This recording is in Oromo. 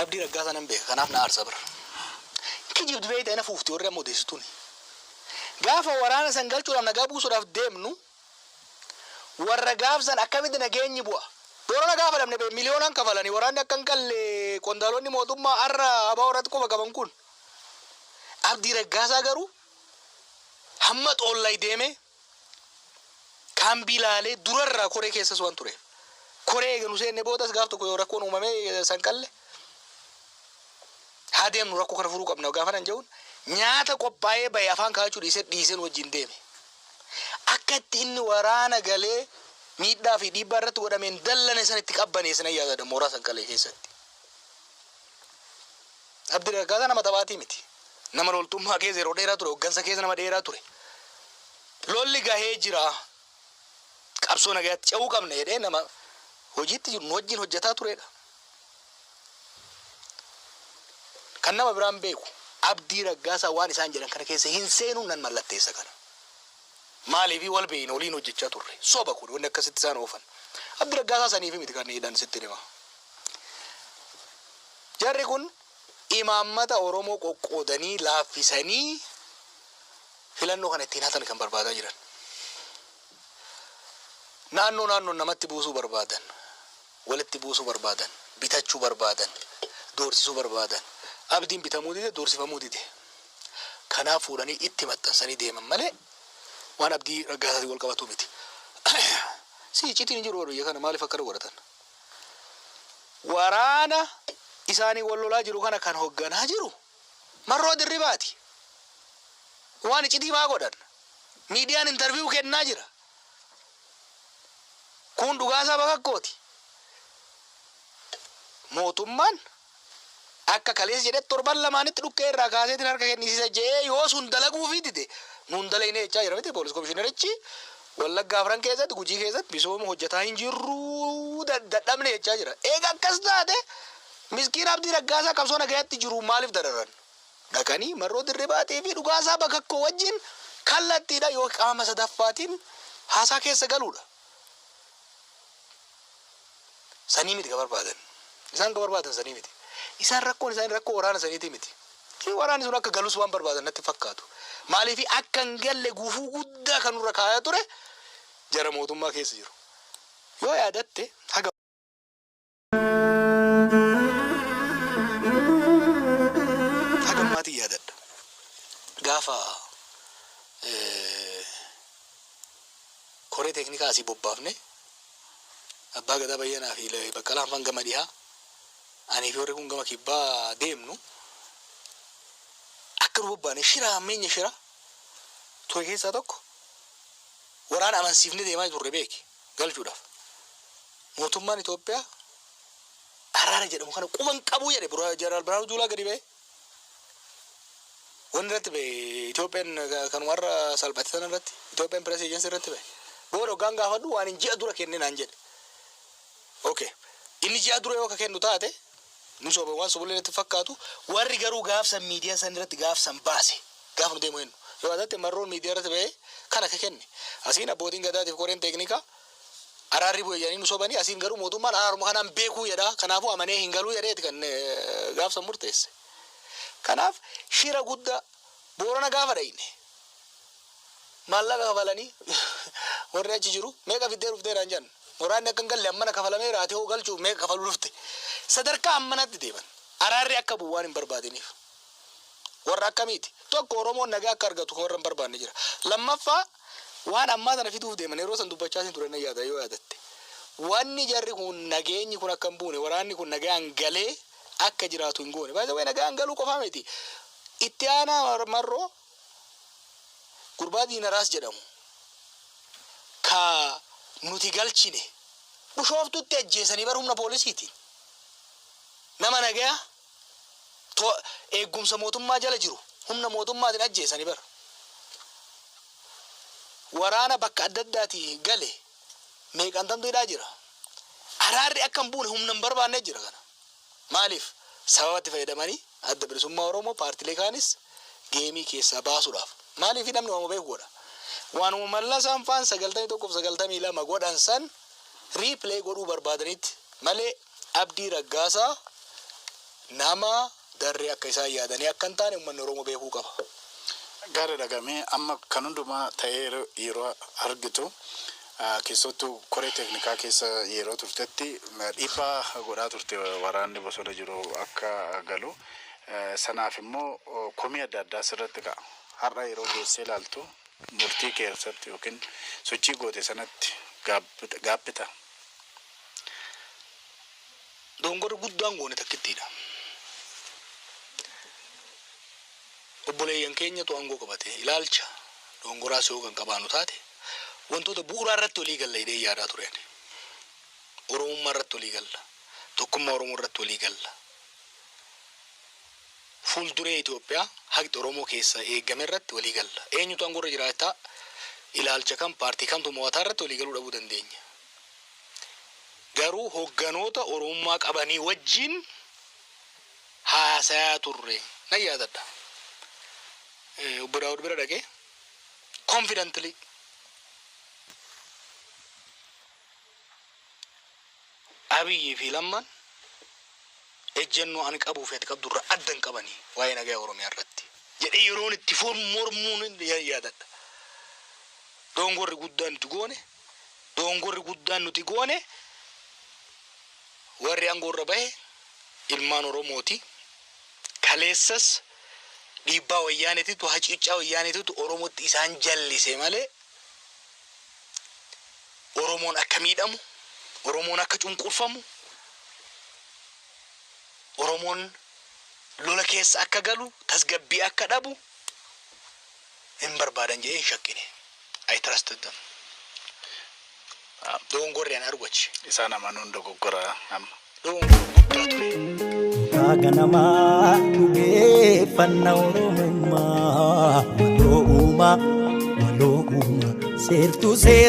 abdii raggaasaa nan beeka kanaaf na aarsa bira kijib dubeeyta ina fuufti warri ammoo deessituun gaafa waraana san galchuudhaaf nagaa buusuudhaaf deemnu warra gaafsan akkamitti nageenyi bu'a boorana gaafa dhabne miliyoonaan kafalanii waraanni akkan galle qondaalonni mootummaa har'a abaa warratti qofa qaban kun abdii raggaasaa garuu hamma xoollay deeme kaambii laalee durarraa koree keessas waan ture koree eegnu seenne boodas gaaf tokko yoo rakkoon uumamee san qalle haa deemnu rakkoo kana furuu qabna gaafa nan jedhuun nyaata qophaa'ee bahe afaan kaachuu dhiiseen wajjin deeme akkatti inni waraana galee miidhaa fi dhiibbaa irratti godhameen dallane sanitti qabbaneessan yaadada mooraa san qalee keessatti abdii raggaasaa nama taphaatii miti nama loltummaa keessa yeroo dheeraa ture hoggansa keessa nama dheeraa ture lolli gahee jira qabsoo nagaatti ce'uu qabna jedhee nama hojiitti jiru wajjin hojjetaa turedha kan nama biraan beeku abdii raggaasaa waan isaan jedhan kana keessa hin seenuun nan mallatteessa kana maaliifi wal beeyna waliin hojjechaa turre soba kun wanni akkasitti isaan oofan abdii raggaasaa saniifi miti kan hidhan sitti dhima jarri kun imaammata Oromoo qoqqoodanii laaffisanii filannoo kana ittiin hatan kan barbaadaa jiran naannoo namatti buusuu barbaadan walitti buusuu barbaadan bitachuu barbaadan doorsisuu barbaadan abdiin bitamuu dide doorsifamuu dide kanaaf fuudhanii itti maxxansanii deeman malee waan abdii raggaasaatiin wal qabatu miti si icciitiin jiru warra kana maaliif akkana godhatan waraana isaanii wal lolaa jiru kana kan hoogganaa jiru marroo dirribaati waan icciitii maa godhan miidiyaan intarviiyuu kennaa jira kun dhugaasaa bakakkooti mootummaan akka kalees jedhe torban lamaanitti dhukkee irraa kaaseetiin harka kennisiisa jee yoo sun dalaguu fi dide nun dalayne jechaa jira miti poolis komishinerichi Wallaggaa Afran keessatti Gujii keessatti misooma hojjetaa hin jirru dadhabne jechaa jira eega akkas taate miskiin abdii raggaasaa qabsoo nagaatti jiru maaliif dararan dhaqanii marroo dirribaatii fi dhugaasaa bakakkoo wajjin kallattiidha yoo qaama sadaffaatiin haasaa keessa galuudha sanii miti ka barbaadan isaan ka barbaadan sanii miti isaan rakkoon isaan rakkoo waraana saniiti miti waraanni sun akka galus waan barbaadan natti fakkaatu maaliif akka hin galle gufuu guddaa kanurra kaayaa ture jara mootummaa keessa jiru yoo yaadatte haga maatii yaadadha gaafa koree teeknikaa asii bobbaafne abbaa gadaa bayyanaa fi baqqalaan fan gama dhihaa ani fi warri kun gama kibbaa deemnu akka nu bobbaane shira ammeenya shira ture keessaa tokko waraana amansiifne deemaa turre beeki galchuudhaaf mootummaan Itoophiyaa araara jedhamu kana quban qabuu jedhe Jeneraal Biraanuu Juulaa gadi ba'e wanni irratti ba'e Itoophiyaan kan warra salphate sana irratti Itoophiyaan Press Agency irratti ba'e booda hoggaan gaafadhu waan hin ji'a dura kenne naan jedhe okay inni ji'a dura yoo ka kennu taate nu soba waan sobolee itti fakkaatu warri garuu gaafsan miidiyaa san irratti gaafsan baase gaaf nu deemu hennu yoo adatti marroon miidiyaa irratti ba'e kana ka kenne asiin abbootiin gadaatiif koreen teeknikaa araarri bu'e jedhanii nu sobanii asiin garuu mootummaan araaruma kanaan beekuu jedha kanaafuu amanee hin galuu jedheeti kan gaafsan murteesse kanaaf shira guddaa boorana gaafa dhayne maallaqa kafalanii warri achi jiru meeqa fiddee dhuftee naan jenna waraanni akka hin galle ammana kafalamee raatee hoo galchuuf meeqa kafaluu dhufte sadarkaa ammanatti deeman araarri akka bu'u waan hin barbaadiniif warra akkamiiti tokko Oromoon nagaa akka argatu kan warra hin barbaanne jira lammaffaa waan ammaa sana fiduuf deeman yeroo san dubbachaasin ture na yaada yoo yaadatte wanni jarri kun nageenyi kun akka hin buune waraanni kun nagaan galee akka jiraatu hin goone baay'ee nagaan galuu qofaa miti itti aanaa marroo gurbaa diinaraas jedhamu ka nuti galchine bushooftutti ajjeesanii bar humna poolisiitiin nama nagaa eeggumsa mootummaa jala jiru humna mootummaatiin ajjeesanii bar waraana bakka adda addaatii gale meeqantamtu hidhaa jira araarri akka hin buune humna hin barbaanne jira kana maaliif sababatti fayyadamanii adda bilisummaa Oromoo paartilee kaanis geemii keessaa baasuudhaaf maaliif namni waan beekuudha waanuma mallasaan faan 91-92 godhan san riipilee godhuu barbaadanitti malee abdii raggaasaa nama darree akka isaa yaadanii akka hin taane uummanni Oromoo beekuu qaba. Gaarii dhagamee amma kan hundumaa ta'ee yeroo argitu keessattuu koree teeknikaa keessa yeroo turtetti dhiibbaa godhaa turte waraanni bosona jiru akka galu. Sanaaf immoo komii adda addaa sirratti ka'a. Har'a yeroo geessee ilaaltu murtii keessatti yookiin sochii goote sanatti gaabbita. Dongorri guddaan goone takkittiidha. Obboleeyyan keenyatu aangoo qabate ilaalcha dongoraas yoo kan qabaanu taate wantoota bu'uuraa irratti walii galla hidhee yaadaa tureen. Oromummaa irratti walii galla. Tokkummaa Oromoo irratti walii galla. Fuulduree Itoophiyaa haqi Oromoo keessa eegame irratti walii galla. Eenyutu aangorra jiraata ilaalcha kan paartii kamtu mo'ataa irratti walii galuu dhabuu dandeenya. Garuu hogganoota Oromummaa qabanii wajjin haasayaa turre na yaadadha. Obbo Daawud bira dhaqee confidently Abiyyi fi Lammaan ejjennoo ani qabuuf ati qabdu irraa addan qabanii waa'ee nagaa Oromiyaa irratti jedhee yeroon itti mormuun yaadadha. Dongorri guddaan nuti goone warri aangoorra bahe ilmaan Oromooti. Kaleessas dhiibbaa wayyaanetitu haciicaa wayyaanetitu Oromootti isaan jallise malee Oromoon akka miidhamu, Oromoon akka cunqurfamu, Oromoon lola keessa akka galu, tasgabbii akka dhabu hin barbaadan jedhee hin shakkine. I trusted them. Dongorri an argochi. Isaan amanuun dogoggora amma. Dongorri guddaa ture. Ganama dhugeeffannaa Oromummaa waloo uumaa seertuu seera.